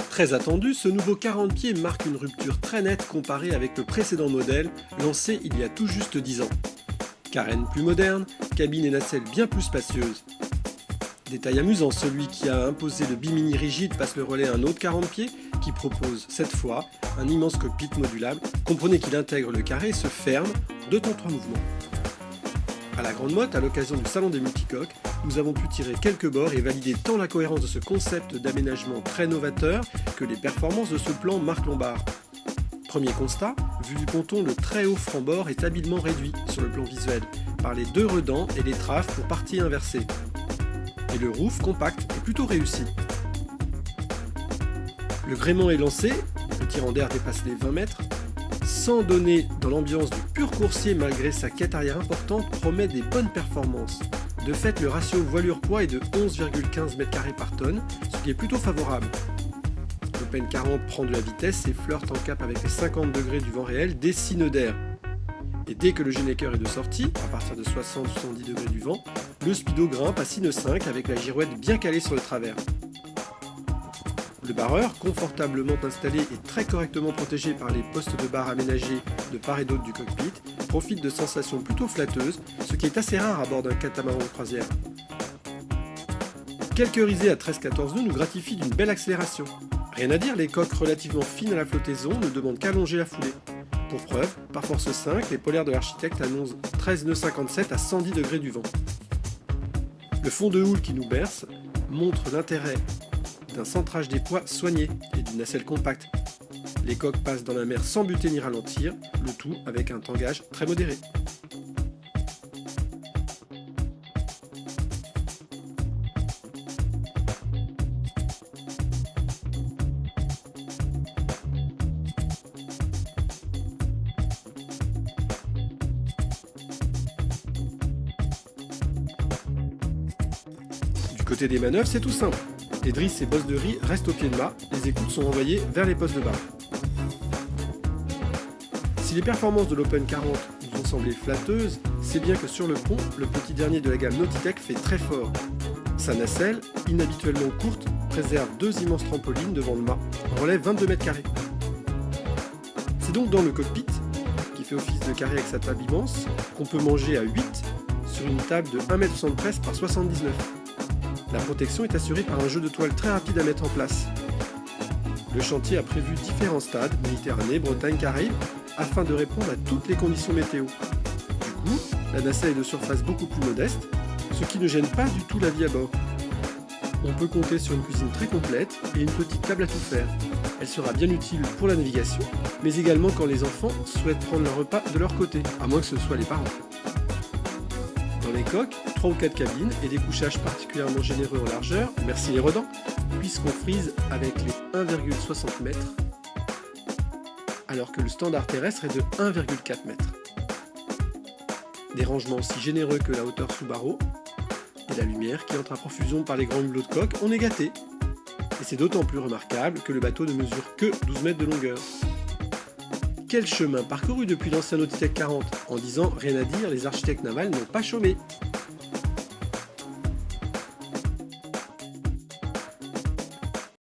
Très attendu, ce nouveau 40 pieds marque une rupture très nette comparée avec le précédent modèle, lancé il y a tout juste 10 ans. Carène plus moderne, cabine et nacelle bien plus spacieuses. Détail amusant, celui qui a imposé le bimini rigide passe le relais à un autre 40 pieds qui propose, cette fois, un immense cockpit modulable. Comprenez qu'il intègre le carré et se ferme, 2 temps 3 mouvements. À la Grande Motte, à l'occasion du salon des multicoques, nous avons pu tirer quelques bords et valider tant la cohérence de ce concept d'aménagement très novateur que les performances de ce plan Marc Lombard. Premier constat, vu du ponton, le très haut franc-bord est habilement réduit sur le plan visuel par les 2 redans et les traves pour partie inversée. Et le roof compact est plutôt réussi. Le gréement est lancé, le tirant d'air dépasse les 20 mètres, sans donner dans l'ambiance du pur coursier malgré sa quête arrière importante, promet des bonnes performances. De fait, le ratio voilure-poids est de 11,15 m² par tonne, ce qui est plutôt favorable. L'Open 40 prend de la vitesse et flirte en cap avec les 50 degrés du vent réel dès 6 nœuds d'air. Et dès que le Genèquer est de sortie, à partir de 60-70 degrés du vent, le Speedo grimpe à 6 nœuds 5 avec la girouette bien calée sur le travers. Le barreur, confortablement installé et très correctement protégé par les postes de barre aménagés de part et d'autre du cockpit, profite de sensations plutôt flatteuses, ce qui est assez rare à bord d'un catamaran de croisière. Quelques risées à 13-14 nœuds nous gratifient d'une belle accélération. Rien à dire, les coques relativement fines à la flottaison ne demandent qu'à allonger la foulée. Pour preuve, par force 5, les polaires de l'architecte annoncent 13 nœuds 57 à 110 degrés du vent. Le fond de houle qui nous berce montre l'intérêt d'un centrage des poids soigné et d'une nacelle compacte. Les coques passent dans la mer sans buter ni ralentir, le tout avec un tangage très modéré. Du côté des manœuvres, c'est tout simple. Les drisses et bosses de riz restent au pied de mât, les écoutes sont envoyées vers les postes de barre. Si les performances de l'Open 40 nous ont semblé flatteuses, c'est bien que sur le pont, le petit dernier de la gamme Nautitech fait très fort. Sa nacelle, inhabituellement courte, préserve 2 immenses trampolines devant le mât, relève 22 m². C'est donc dans le cockpit, qui fait office de carré avec sa table immense, qu'on peut manger à 8 sur une table de 1,73 m par 79. La protection est assurée par un jeu de toile très rapide à mettre en place. Le chantier a prévu différents stades, Méditerranée, Bretagne, Caraïbes, afin de répondre à toutes les conditions météo. Du coup, la nacelle est de surface beaucoup plus modeste, ce qui ne gêne pas du tout la vie à bord. On peut compter sur une cuisine très complète et une petite table à tout faire. Elle sera bien utile pour la navigation, mais également quand les enfants souhaitent prendre leur repas de leur côté, à moins que ce soit les parents. Dans les coques, 3 ou 4 cabines et des couchages particulièrement généreux en largeur, merci les redans, puisqu'on frise avec les 1,60 m, alors que le standard terrestre est de 1,4 m. Des rangements aussi généreux que la hauteur sous barreau, et la lumière qui entre à profusion par les grands hublots de coque, on est gâté. Et c'est d'autant plus remarquable que le bateau ne mesure que 12 mètres de longueur. Quel chemin parcouru depuis l'ancien Nautitech 40, en disant rien à dire, les architectes navals n'ont pas chômé.